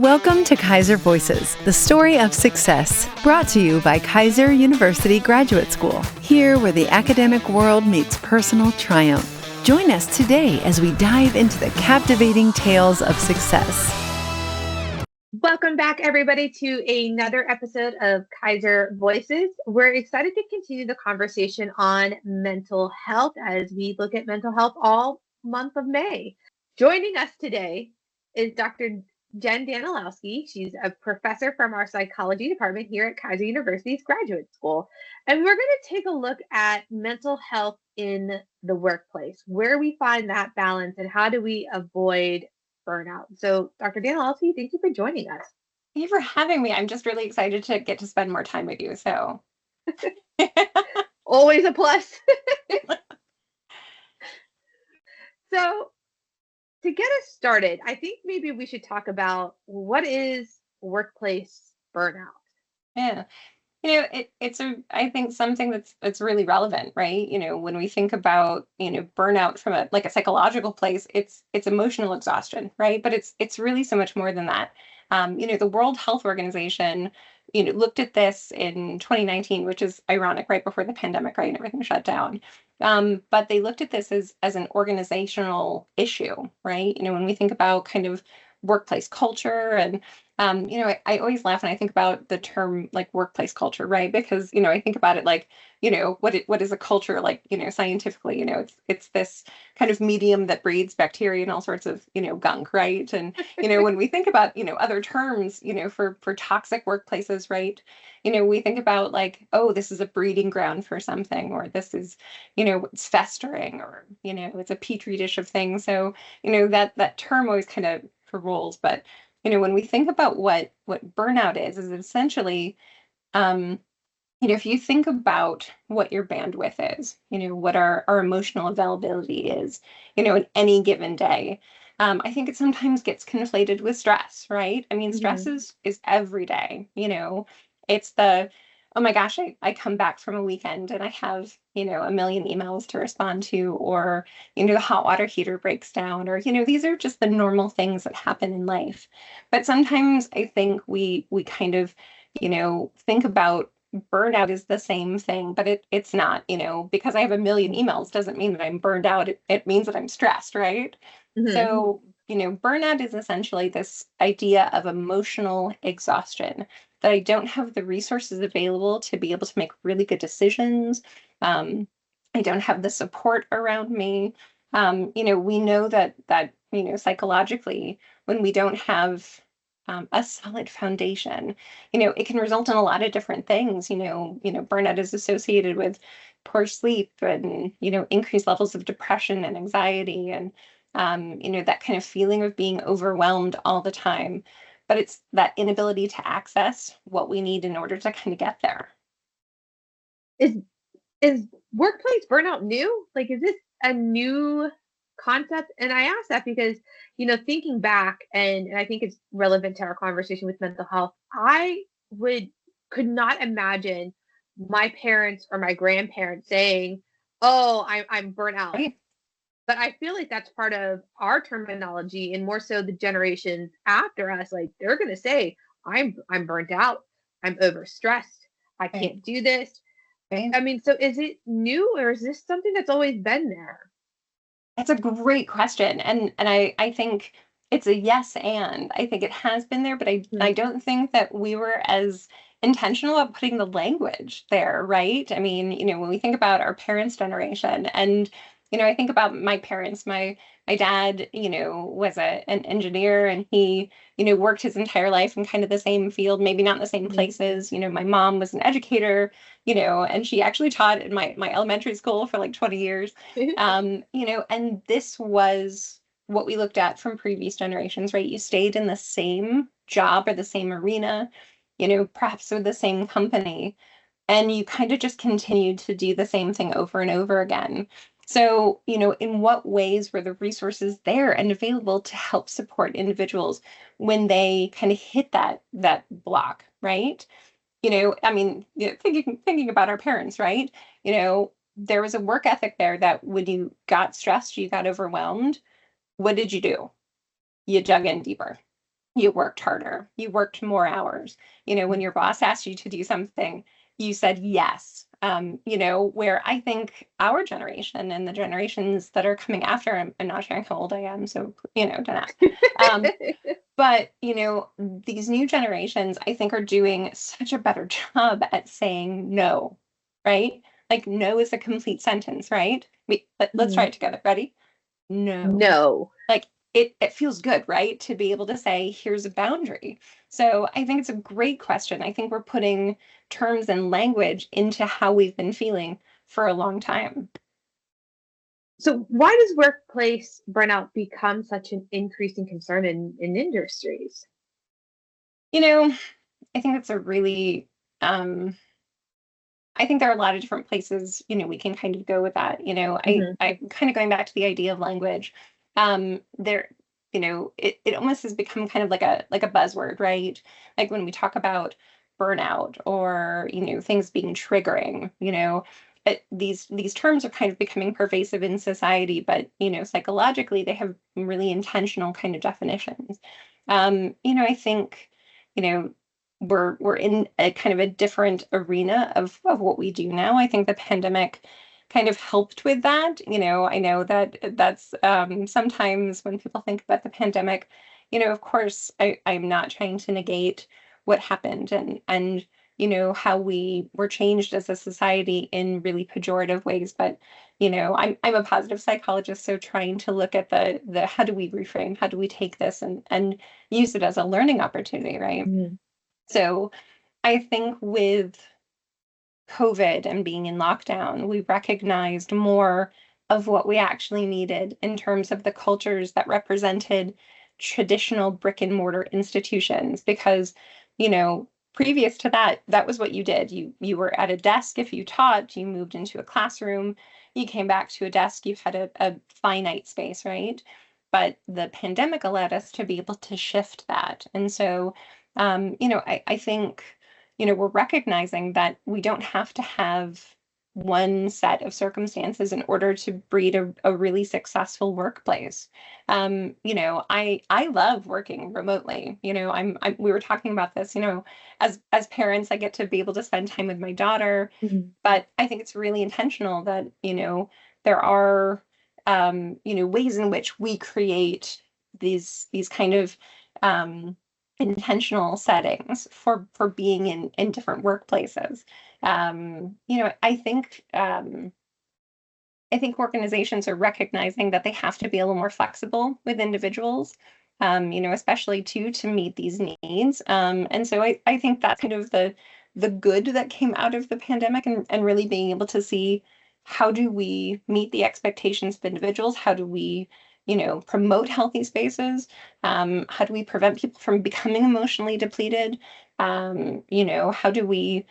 Welcome to Keiser Voices, the story of success, brought to you by Keiser University Graduate School, here where the academic world meets personal triumph. Join us today as we dive into the captivating tales of success. Welcome back, everybody, to another episode of Keiser Voices. We're excited to continue the conversation on mental health as we look at mental health all month of May. Joining us today is Dr. Jen Danilowski. She's a professor from our psychology department here at Keiser University's Graduate School. And we're going to take a look at mental health in the workplace, where we find that balance and how do we avoid burnout. So, Dr. Danilowski, thank you for joining us. Thank you for having me. I'm just really excited to get to spend more time with you. So, always a plus. So, to get us started, I think maybe we should talk about what is workplace burnout. Yeah. I think something that's really relevant, right? When we think about, burnout from a psychological place, it's emotional exhaustion, right? But it's really so much more than that. The World Health Organization, looked at this in 2019, which is ironic, right before the pandemic, right? And everything shut down. But they looked at this as an organizational issue, right? When we think about kind of workplace culture and I always laugh when I think about the term like workplace culture, right? Because, I think about it like, what is a culture like, scientifically, it's this kind of medium that breeds bacteria and all sorts of, gunk, right? And, when we think about, other terms, for toxic workplaces, right? We think about like, oh, this is a breeding ground for something, or this is, it's festering, or, it's a petri dish of things. So, that term always kind of rolls, but when we think about what burnout is essentially, if you think about what your bandwidth is, what our emotional availability is, in any given day, I think it sometimes gets conflated with stress, right? I mean, stress is every day, it's the, oh my gosh, I come back from a weekend and I have, a million emails to respond to, or, the hot water heater breaks down, or, these are just the normal things that happen in life. But sometimes I think we kind of, think about burnout is the same thing, but it's not, because I have a million emails doesn't mean that I'm burned out. It means that I'm stressed, right? So, burnout is essentially this idea of emotional exhaustion, that I don't have the resources available to be able to make really good decisions. I don't have the support around me. We know that psychologically, when we don't have a solid foundation, it can result in a lot of different things. Burnout is associated with poor sleep and, increased levels of depression and anxiety and, that kind of feeling of being overwhelmed all the time. But it's that inability to access what we need in order to kind of get there. Is workplace burnout new? Like, is this a new concept? And I ask that because, thinking back, and I think it's relevant to our conversation with mental health, I could not imagine my parents or my grandparents saying, oh, I'm burnt out. Right. But I feel like that's part of our terminology, and more so the generations after us, like they're going to say, I'm burnt out. I'm overstressed. I can't do this. Right. I mean, so is it new, or is this something that's always been there? That's a great question. And I think it's a yes, and I think it has been there, but I don't think that we were as intentional about putting the language there, right? I mean, when we think about our parents' generation, and I think about my parents, my dad, was an engineer, and he, worked his entire life in kind of the same field, maybe not in the same places. My mom was an educator, and she actually taught in my elementary school for like 20 years. And this was what we looked at from previous generations, right? You stayed in the same job or the same arena, perhaps with the same company, and you kind of just continued to do the same thing over and over again. So, in what ways were the resources there and available to help support individuals when they kind of hit that block, right? I mean, thinking about our parents, right? There was a work ethic there that when you got stressed, you got overwhelmed, what did you do? You dug in deeper, you worked harder, you worked more hours. When your boss asked you to do something, you said yes. Where I think our generation and the generations that are coming after, I'm not sharing how old I am, so, don't ask. Um, but, these new generations, I think, are doing such a better job at saying no, right? Like, no is a complete sentence, right? Let's try Mhm. it together. Ready? No. No. Like, it feels good, right? To be able to say, here's a boundary. So I think it's a great question. I think we're putting terms and language into how we've been feeling for a long time. So why does workplace burnout become such an increasing concern in industries? You know, I think it's a really um I think there are a lot of different places, we can kind of go with that. Hmm. I kind of going back to the idea of language. There, it almost has become kind of like a buzzword, right? Like when we talk about burnout or, things being triggering, these terms are kind of becoming pervasive in society, but psychologically they have really intentional kind of definitions. I think, you know, we're in a kind of a different arena of what we do now. I think the pandemic kind of helped with that. I know that that's sometimes when people think about the pandemic, of course, I'm not trying to negate what happened and how we were changed as a society in really pejorative ways. But I'm a positive psychologist, so trying to look at the how do we reframe, how do we take this and use it as a learning opportunity, right? Hmm. So I think with COVID and being in lockdown, we recognized more of what we actually needed in terms of the cultures that represented traditional brick and mortar institutions. Because, previous to that, that was what you did. You were at a desk if you taught, you moved into a classroom, you came back to a desk, you had a finite space, right? But the pandemic allowed us to be able to shift that. And so, I think we're recognizing that we don't have to have one set of circumstances in order to breed a really successful workplace. I love working remotely. We were talking about this, as parents, I get to be able to spend time with my daughter, Hmm. but I think it's really intentional that, there are, ways in which we create these kind of, um, intentional settings for being in different workplaces. I think organizations are recognizing that they have to be a little more flexible with individuals, especially to meet these needs. And so I think that's kind of the good that came out of the pandemic and really being able to see how do we meet the expectations of individuals? How do we, promote healthy spaces? How do we prevent people from becoming emotionally depleted? How do we,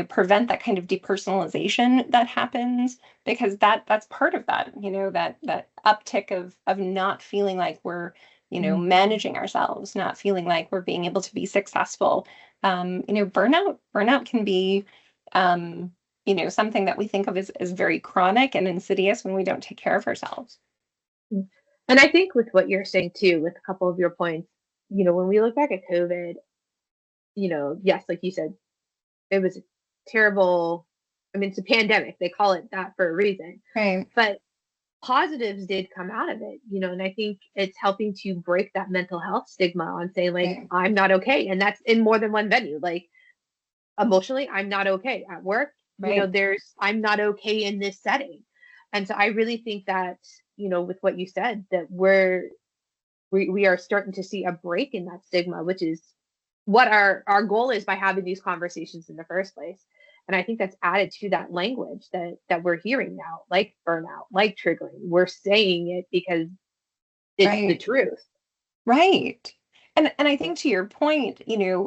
prevent that kind of depersonalization that happens? Because that's part of that, that uptick of not feeling like we're, managing ourselves, not feeling like we're being able to be successful. Burnout can be, something that we think of as very chronic and insidious when we don't take care of ourselves. And I think with what you're saying too, with a couple of your points, when we look back at COVID, yes, like you said, it was a terrible, I mean, it's a pandemic. They call it that for a reason. Right. But positives did come out of it, and I think it's helping to break that mental health stigma on saying, like, Right. I'm not okay. And that's in more than one venue. Like, emotionally, I'm not okay at work. Right. I'm not okay in this setting. And so I really think that, with what you said, that we are starting to see a break in that stigma, which is what our goal is by having these conversations in the first place. And I think that's added to that language that we're hearing now, like burnout, like triggering. We're saying it because it's the Right. truth. Right. And I think to your point,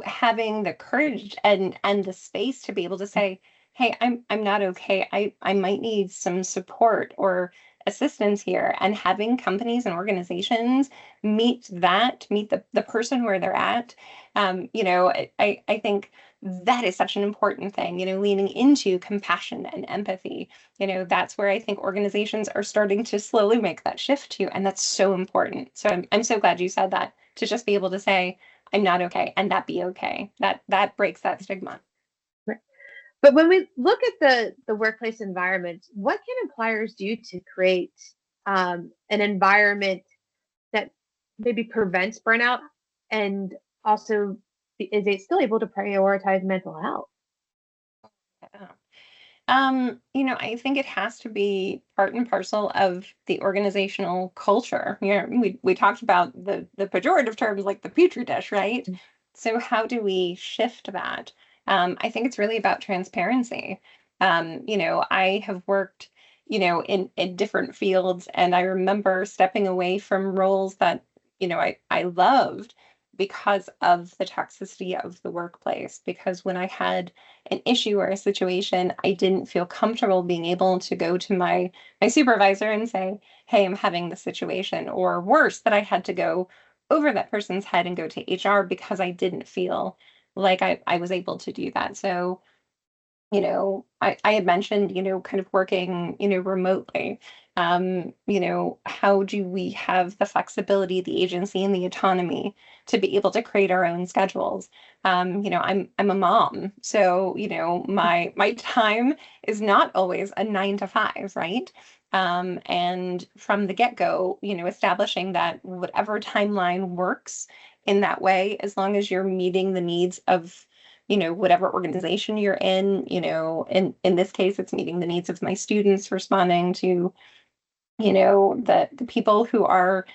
having the courage and the space to be able to say, "Hey, I'm not okay. I might need some support or assistance here." And having companies and organizations meet the person where they're at. I think that is such an important thing, leaning into compassion and empathy. That's where I think organizations are starting to slowly make that shift to, and that's so important. So I'm so glad you said that. to just be able to say, I'm not okay, and that be okay. That breaks that stigma. Right. But when we look at the workplace environment, what can employers do to create an environment that maybe prevents burnout, and also is it still able to prioritize mental health? Yeah. I think it has to be part and parcel of the organizational culture. We talked about the pejorative terms like the petri dish, right? So how do we shift that? I think it's really about transparency. I have worked, in different fields, and I remember stepping away from roles that, I loved because of the toxicity of the workplace. Because when I had an issue or a situation, I didn't feel comfortable being able to go to my supervisor and say, "Hey, I'm having this situation," or worse, that I had to go over that person's head and go to HR because I didn't feel like I was able to do that. So, I had mentioned, kind of working, remotely. How do we have the flexibility, the agency, and the autonomy to be able to create our own schedules? I'm a mom, so my time is not always a 9 to 5, right? And from the get-go, establishing that whatever timeline works in that way, as long as you're meeting the needs of whatever organization you're in, in this case, it's meeting the needs of my students, responding to, the people who are,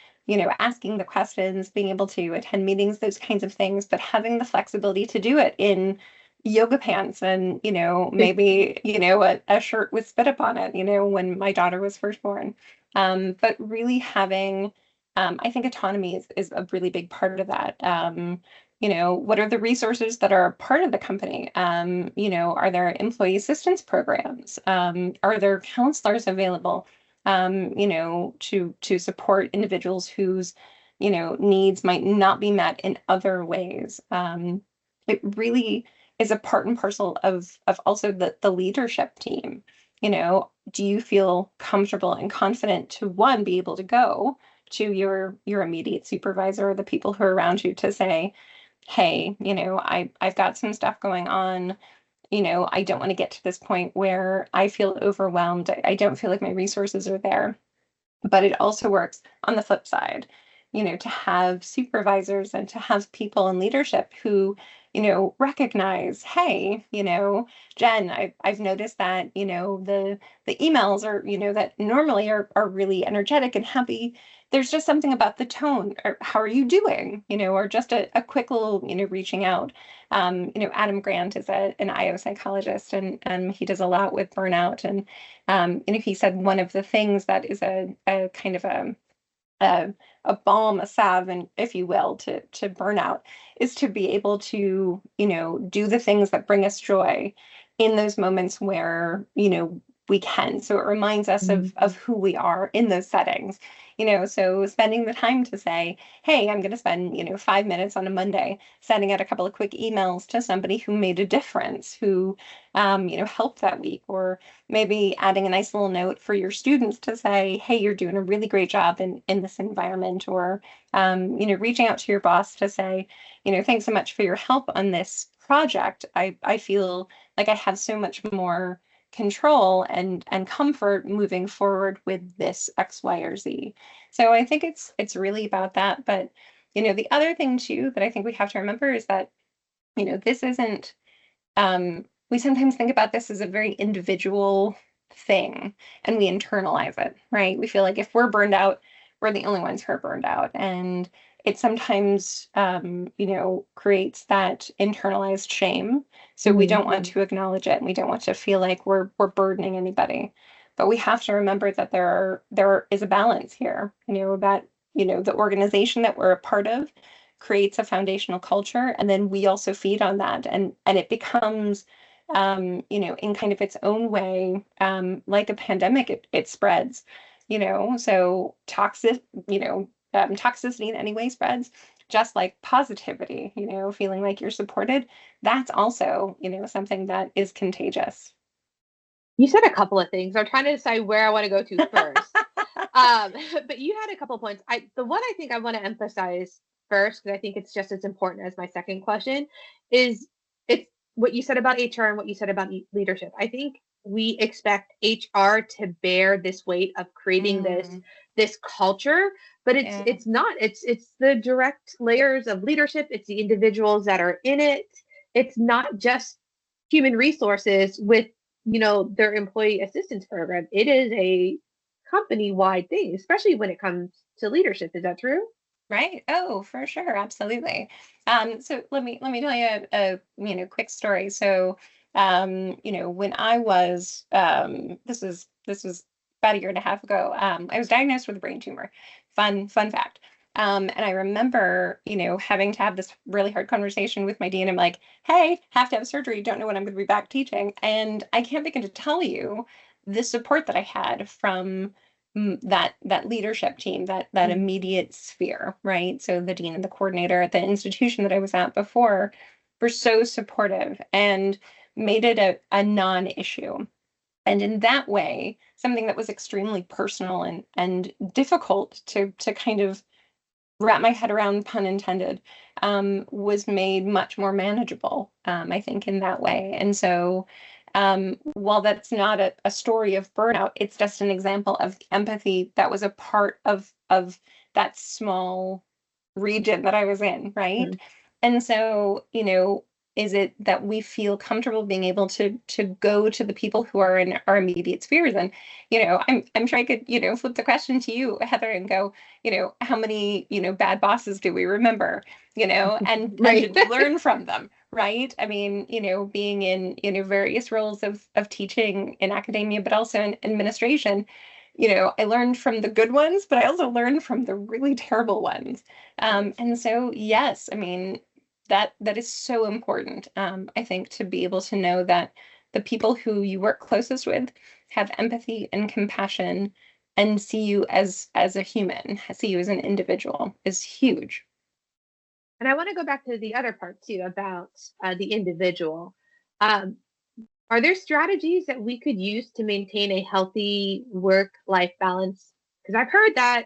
asking the questions, being able to attend meetings, those kinds of things, but having the flexibility to do it in yoga pants and, maybe, a shirt with spit up on it, when my daughter was first born. But really having, I think autonomy is a really big part of that. What are the resources that are part of the company? Are there employee assistance programs? Are there counselors available? To support individuals whose, needs might not be met in other ways. It really is a part and parcel of also the leadership team. Do you feel comfortable and confident to one, be able to go to your immediate supervisor or the people who are around you to say, hey, I've got some stuff going on. I don't want to get to this point where I feel overwhelmed. I don't feel like my resources are there. But it also works on the flip side, to have supervisors and to have people in leadership who, recognize, hey, Jen, I've noticed that, the emails are, that normally are really energetic and happy. There's just something about the tone, or how are you doing? Or just a quick little, reaching out. Adam Grant is an IO psychologist, and he does a lot with burnout. And he said one of the things that is a kind of a balm, a salve, and if you will, to burnout, is to be able to, do the things that bring us joy in those moments where, we can. So it reminds us of who we are in those settings. So spending the time to say, hey, I'm going to spend, 5 minutes on a Monday sending out a couple of quick emails to somebody who made a difference, who, helped that week, or maybe adding a nice little note for your students to say, hey, you're doing a really great job in this environment, or, reaching out to your boss to say, thanks so much for your help on this project. I feel like I have so much more control and comfort moving forward with this X, Y, or Z. So I think it's really about that. But the other thing too that I think we have to remember is that this isn't. We sometimes think about this as a very individual thing, and we internalize it, right? We feel like if we're burned out, we're the only ones who are burned out, and it sometimes creates that internalized shame. So we don't want to acknowledge it, and we don't want to feel like we're burdening anybody. But we have to remember that there is a balance here. That the organization that we're a part of creates a foundational culture, and then we also feed on that, and it becomes in kind of its own way, like a pandemic, it spreads. So toxicity in any way spreads, just like positivity, feeling like you're supported. That's also, something that is contagious. You said a couple of things. I'm trying to decide where I want to go to first. But you had a couple of points. The one I think I want to emphasize first, because I think it's just as important as my second question, is it's what you said about HR and what you said about leadership. I think we expect HR to bear this weight of creating this culture, but it's not. It's the direct layers of leadership. It's the individuals that are in it. It's not just human resources with their employee assistance program. It is a company-wide thing, especially when it comes to leadership. Is that true? Right. Oh, for sure. Absolutely. So let me tell you a quick story. So, when I was this was about a year and a half ago, I was diagnosed with a brain tumor. Fun fact. And I remember, having to have this really hard conversation with my dean. I'm like, hey, have to have surgery. Don't know when I'm going to be back teaching. And I can't begin to tell you the support that I had from that leadership team, that immediate sphere, right? So the dean and the coordinator at the institution that I was at before were so supportive and made it a non-issue. And in that way, something that was extremely personal and difficult to kind of wrap my head around, pun intended, was made much more manageable, I think, in that way. And so, while that's not a story of burnout, it's just an example of empathy that was a part of that small region that I was in, right? Mm-hmm. And so, is it that we feel comfortable being able to go to the people who are in our immediate spheres? And, I'm sure I could, flip the question to you, Heather, and go, how many, bad bosses do we remember, and Right. did we learn from them? Right. I mean, being in, various roles of teaching in academia, but also in administration, I learned from the good ones, but I also learned from the really terrible ones. And so, yes, I mean, that is so important, I think, to be able to know that the people who you work closest with have empathy and compassion and see you as a human, see you as an individual is huge. And I want to go back to the other part too about the individual. Um, are there strategies that we could use to maintain a healthy work-life balance? Because I've heard that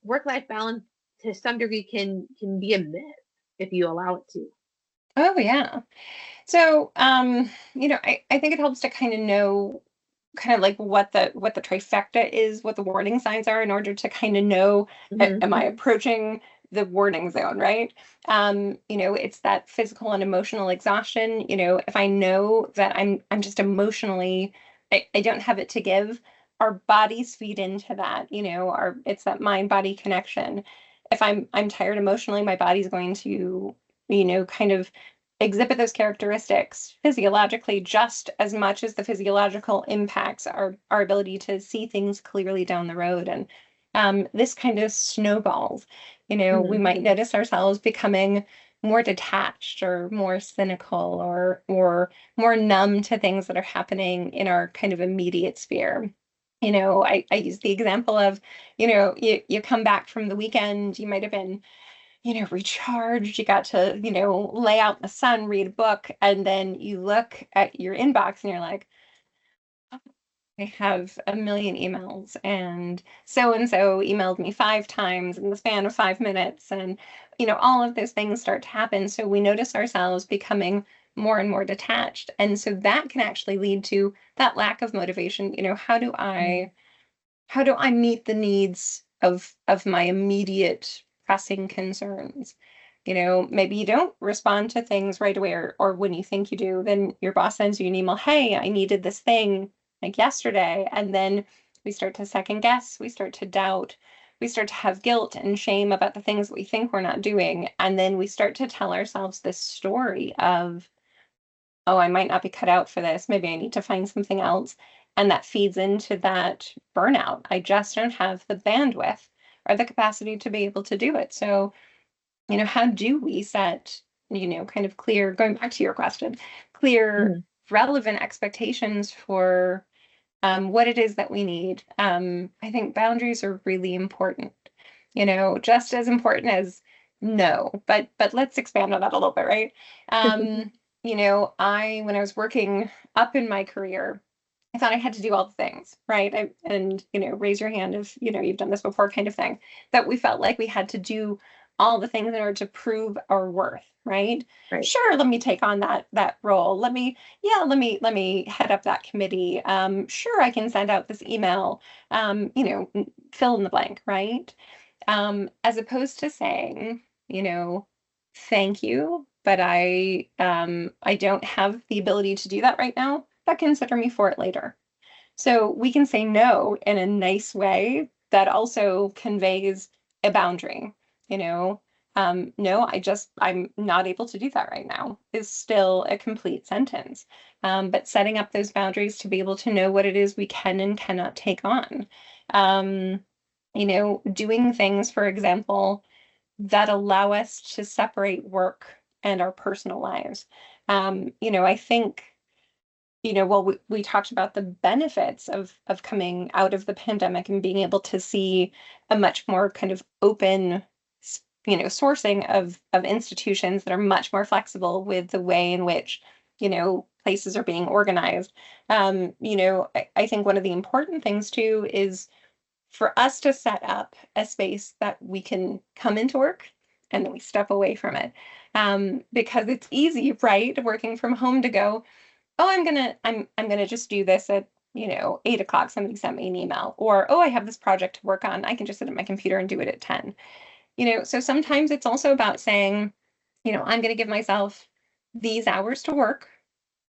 work-life balance to some degree can be a myth if you allow it to. Oh yeah. So, I think it helps to kind of know kind of like what the trifecta is, what the warning signs are in order to kind of know, Mm-hmm. am I approaching the warning zone, right? It's that physical and emotional exhaustion. If I know that I'm just emotionally, I don't have it to give, our bodies feed into that, it's that mind body connection. If I'm tired emotionally, my body's going to, kind of exhibit those characteristics physiologically just as much as the physiological impacts our ability to see things clearly down the road. And this kind of snowballs. We Mm-hmm. might notice ourselves becoming more detached or more cynical or more numb to things that are happening in our kind of immediate sphere. I use the example of, you come back from the weekend, you might have been recharged. You got to, lay out in the sun, read a book, and then you look at your inbox and you're like, "Oh, I have a million emails, and so emailed me 5 times in the span of 5 minutes." And, all of those things start to happen. So we notice ourselves becoming more and more detached. And so that can actually lead to that lack of motivation. How do I meet the needs of my immediate pressing concerns? Maybe you don't respond to things right away, or when you think you do, then your boss sends you an email, hey, I needed this thing like yesterday. And then we start to second guess, we start to doubt, we start to have guilt and shame about the things that we think we're not doing. And then we start to tell ourselves this story of, oh, I might not be cut out for this. Maybe I need to find something else. And that feeds into that burnout. I just don't have the bandwidth or the capacity to be able to do it. So, how do we set, kind of clear, going back to your question, clear, Mm-hmm. relevant expectations for what it is that we need? I think boundaries are really important, just as important as no, but let's expand on that a little bit, right? When I was working up in my career, I thought I had to do all the things, right? And raise your hand if, you've done this before kind of thing, that we felt like we had to do all the things in order to prove our worth, right? Right. Sure, let me take on that role. Let me head up that committee. Sure, I can send out this email. Fill in the blank, right? As opposed to saying, thank you, but I don't have the ability to do that right now, but consider me for it later. So we can say no in a nice way that also conveys a boundary, you know. No, I'm not able to do that right now is still a complete sentence. But setting up those boundaries to be able to know what it is we can and cannot take on. Doing things, for example, that allow us to separate work and our personal lives. I think well, we talked about the benefits of coming out of the pandemic and being able to see a much more kind of open, sourcing of institutions that are much more flexible with the way in which, places are being organized. I think one of the important things too is for us to set up a space that we can come into work and then we step away from it. Because it's easy, right, working from home to go, oh, I'm gonna just do this at 8 o'clock. Somebody sent me an email, or oh, I have this project to work on. I can just sit at my computer and do it at 10. So sometimes it's also about saying, I'm gonna give myself these hours to work,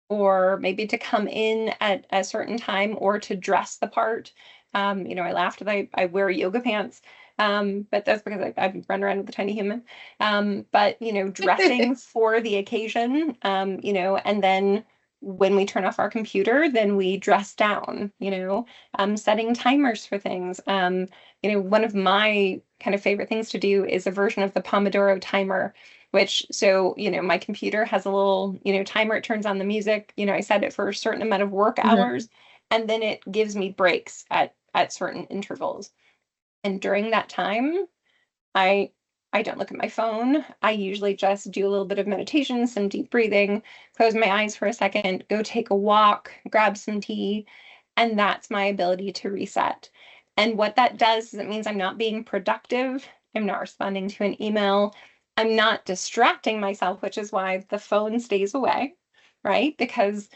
or maybe to come in at a certain time, or to dress the part. I laughed that I wear yoga pants. But that's because I run around with a tiny human. But dressing for the occasion, and then when we turn off our computer, then we dress down, setting timers for things. One of my kind of favorite things to do is a version of the Pomodoro timer, which, so, my computer has a little, timer. It turns on the music, I set it for a certain amount of work hours, and then it gives me breaks at certain intervals. And during that time, I I don't look at my phone. I usually just do a little bit of meditation, some deep breathing, close my eyes for a second, go take a walk, grab some tea, and that's my ability to reset. And what that does is it means I'm not being productive. I'm not responding to an email. I'm not distracting myself, which is why the phone stays away, right? Because,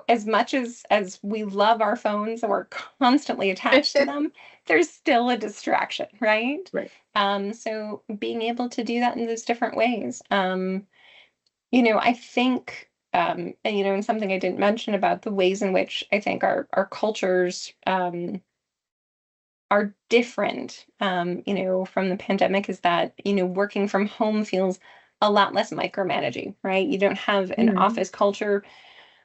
as much as we love our phones and we're constantly attached to them, there's still a distraction, right? Right. So being able to do that in those different ways. I think, and something I didn't mention about the ways in which I think our cultures are different, from the pandemic is that, working from home feels a lot less micromanaging, right? You don't have an office culture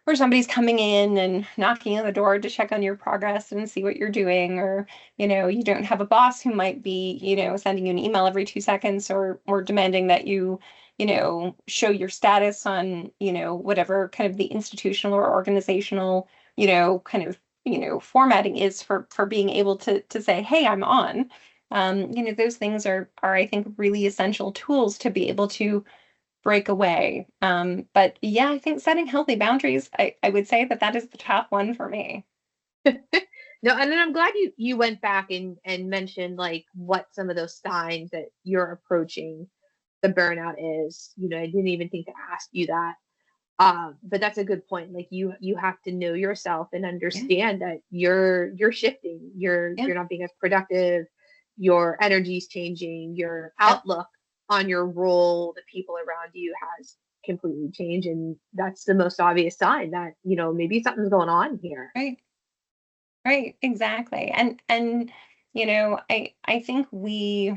where somebody's coming in and knocking on the door to check on your progress and see what you're doing, or you don't have a boss who might be sending you an email every 2 seconds, or demanding that you show your status on whatever kind of the institutional or organizational kind of formatting is for being able to say, hey, I'm on. Those things are I think really essential tools to be able to break away. But yeah, I think setting healthy boundaries, I would say that is the top one for me. No, and then I'm glad you went back and mentioned like what some of those signs that you're approaching the burnout is. I didn't even think to ask you that. But that's a good point. Like you have to know yourself and understand that you're shifting. You're not being as productive. Your energy's changing. Your outlook on your role, the people around you has completely changed, and that's the most obvious sign that maybe something's going on here. Right, exactly. And I think we're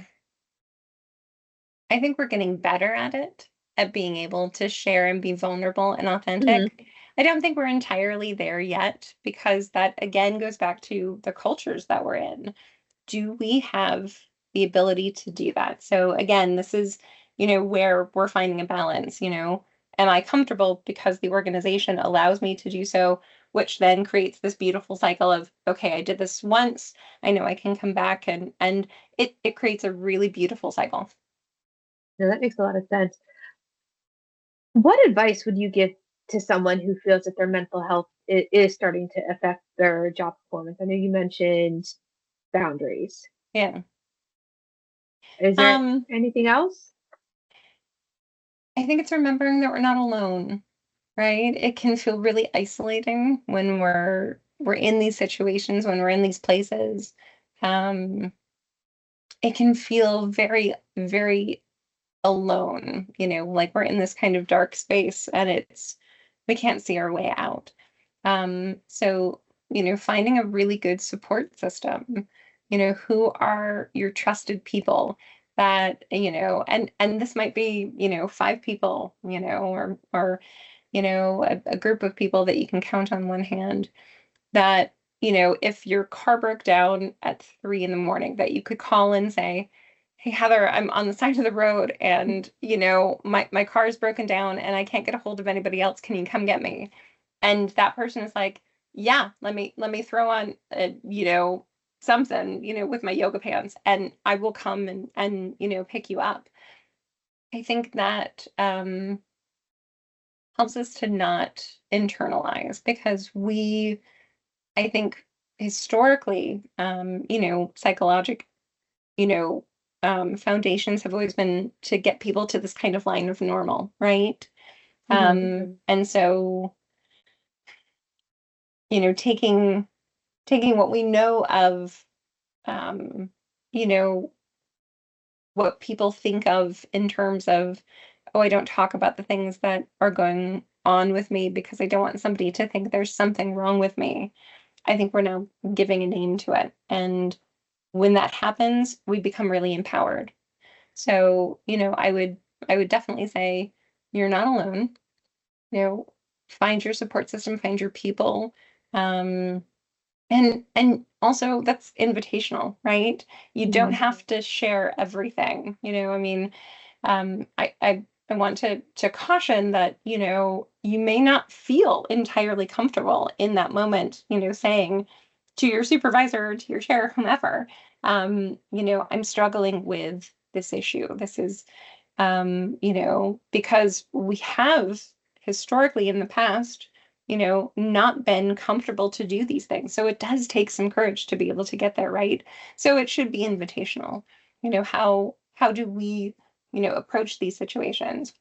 getting better at it, at being able to share and be vulnerable and authentic. I don't think we're entirely there yet, because that again goes back to the cultures that we're in. Do we have the ability to do that? So again, this is, where we're finding a balance, am I comfortable because the organization allows me to do so, which then creates this beautiful cycle of, okay, I did this once, I know I can come back, and it creates a really beautiful cycle. No, that makes a lot of sense. What advice would you give to someone who feels that their mental health is starting to affect their job performance? I know you mentioned boundaries. Yeah. Is there anything else? I think it's remembering that we're not alone, right? It can feel really isolating when we're in these situations, when we're in these places. Um, it can feel very, very alone, like we're in this kind of dark space and we can't see our way out. So, finding a really good support system, who are your trusted people that, and this might be, 5 people, or a group of people that you can count on one hand that, if your car broke down at 3 in the morning, that you could call and say, hey, Heather, I'm on the side of the road and, my car is broken down and I can't get a hold of anybody else. Can you come get me? And that person is like, yeah, let me throw on, something, with my yoga pants and I will come and, pick you up. I think that, helps us to not internalize because I think historically, psychologic, foundations have always been to get people to this kind of line of normal, right? And so, taking what we know of, um, you know, what people think of in terms of, oh, I don't talk about the things that are going on with me because I don't want somebody to think there's something wrong with me. I think we're now giving a name to it. And when that happens, we become really empowered. So, I would definitely say you're not alone. Find your support system, find your people. Um, and also that's invitational, right? You don't have to share everything. I mean, I want to caution that, you may not feel entirely comfortable in that moment, saying to your supervisor, to your chair, whomever, I'm struggling with this issue. This is, because we have historically in the past, not been comfortable to do these things. So it does take some courage to be able to get there, right? So it should be invitational. How do we, approach these situations?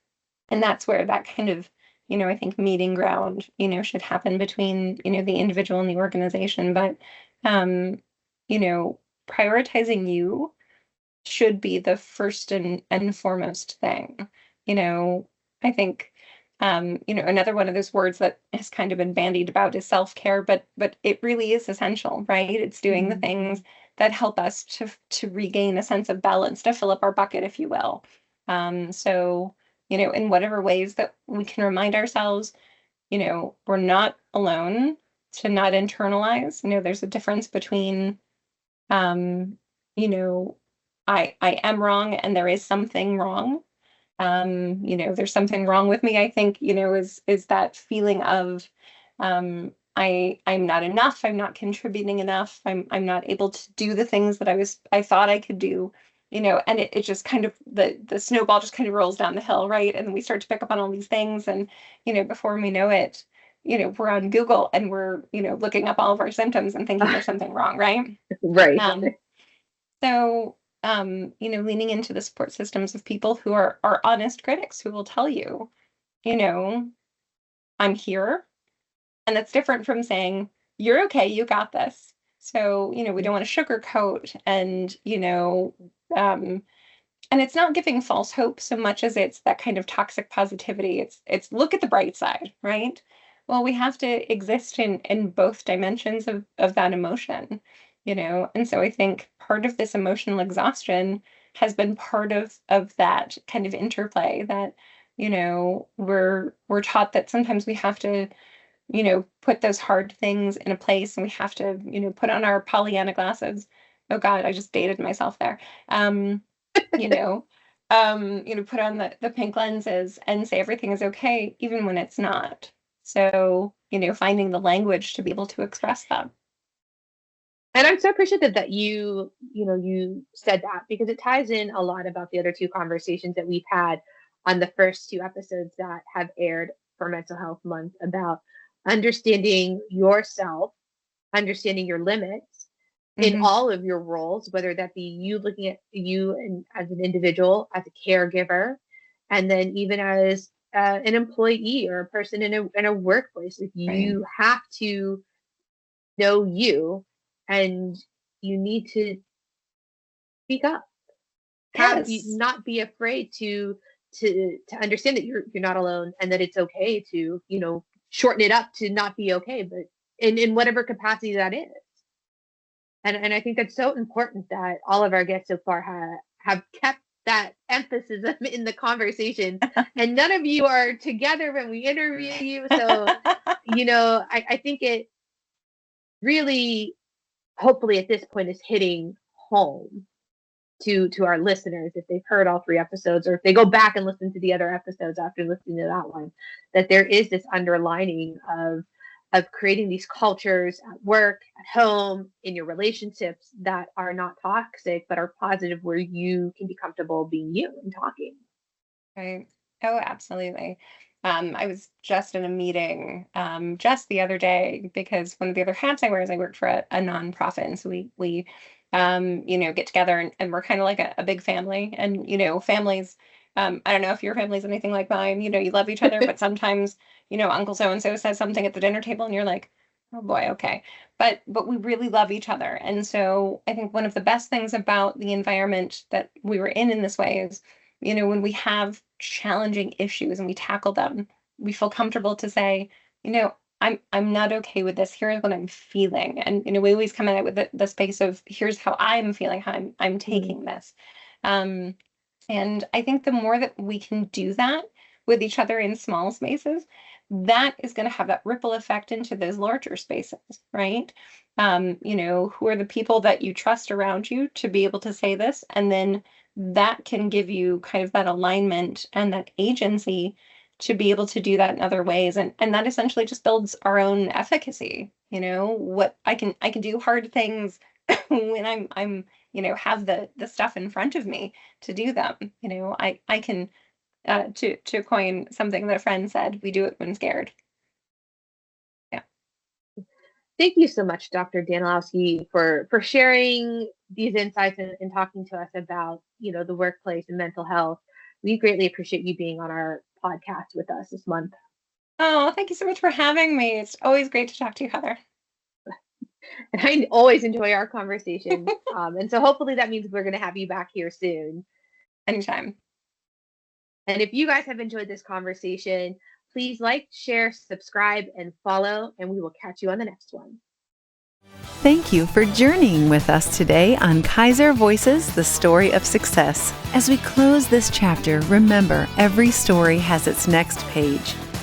And that's where that kind of, I think meeting ground, should happen between, the individual and the organization. But, you know, prioritizing you should be the first and foremost thing. I think, another one of those words that has kind of been bandied about is self-care, but it really is essential, right? It's doing the things that help us to regain a sense of balance, to fill up our bucket, if you will. So, in whatever ways that we can remind ourselves, we're not alone, to not internalize. There's a difference between, um, you know, I am wrong and there is something wrong. There's something wrong with me, I think, is that feeling of, I'm not enough, I'm not contributing enough, I'm not able to do the things that I thought I could do, and it just kind of the snowball just kind of rolls down the hill, right? And then we start to pick up on all these things, and before we know it, we're on Google and we're, looking up all of our symptoms and thinking there's something wrong, right? Right. So, leaning into the support systems of people who are honest critics who will tell you, I'm here. And that's different from saying, you're okay, you got this. So, we don't want to sugarcoat and it's not giving false hope so much as it's that kind of toxic positivity. It's look at the bright side, right? Well, we have to exist in both dimensions of that emotion, and so I think part of this emotional exhaustion has been part of that kind of interplay that, we're taught that sometimes we have to, put those hard things in a place and we have to, put on our Pollyanna glasses. Oh God, I just dated myself there. You know, put on the pink lenses and say everything is okay, even when it's not. So, finding the language to be able to express that. And I'm so appreciative that you said that, because it ties in a lot about the other two conversations that we've had on the first two episodes that have aired for Mental Health Month, about understanding yourself, understanding your limits, in all of your roles, whether that be you looking at you and as an individual, as a caregiver, and then even as an employee or a person in a workplace. Like, you have to know you, and you need to speak up. Not be afraid to understand that you're not alone, and that it's okay to, shorten it up to not be okay, but in whatever capacity that is. And I think that's so important that all of our guests so far have kept that emphasis in the conversation. And none of you are together when we interview you. So, I think it really, hopefully at this point, is hitting home to our listeners, if they've heard all 3 episodes, or if they go back and listen to the other episodes after listening to that one, that there is this underlining of creating these cultures at work, at home, in your relationships that are not toxic, but are positive, where you can be comfortable being you and talking. Right. Oh, absolutely. I was just in a meeting just the other day, because one of the other hats I wear is I work for a nonprofit. And so we get together, and we're kind of like a big family. And, families, I don't know if your family's anything like mine, you love each other, but sometimes, Uncle so-and-so says something at the dinner table and you're like, oh boy, okay. But we really love each other. And so I think one of the best things about the environment that we were in this way is, when we have challenging issues and we tackle them, we feel comfortable to say, I'm not okay with this. Here's what I'm feeling. And, we always come at it with the space of, here's how I'm feeling, how I'm taking this. And I think the more that we can do that with each other in small spaces, that is going to have that ripple effect into those larger spaces, right? Who are the people that you trust around you to be able to say this? And then that can give you kind of that alignment and that agency to be able to do that in other ways. And that essentially just builds our own efficacy. What I can do hard things when I'm have the stuff in front of me to do them. I can to coin something that a friend said, we do it when scared. Yeah. Thank you so much, Dr. Danilowski, for sharing these insights and talking to us about, the workplace and mental health. We greatly appreciate you being on our podcast with us this month. Oh, thank you so much for having me. It's always great to talk to you, Heather. And I always enjoy our conversation. And so hopefully that means we're going to have you back here soon. Anytime. And if you guys have enjoyed this conversation, please like, share, subscribe, and follow, and we will catch you on the next one. Thank you for journeying with us today on Keiser Voices, the story of success. As we close this chapter, remember, every story has its next page.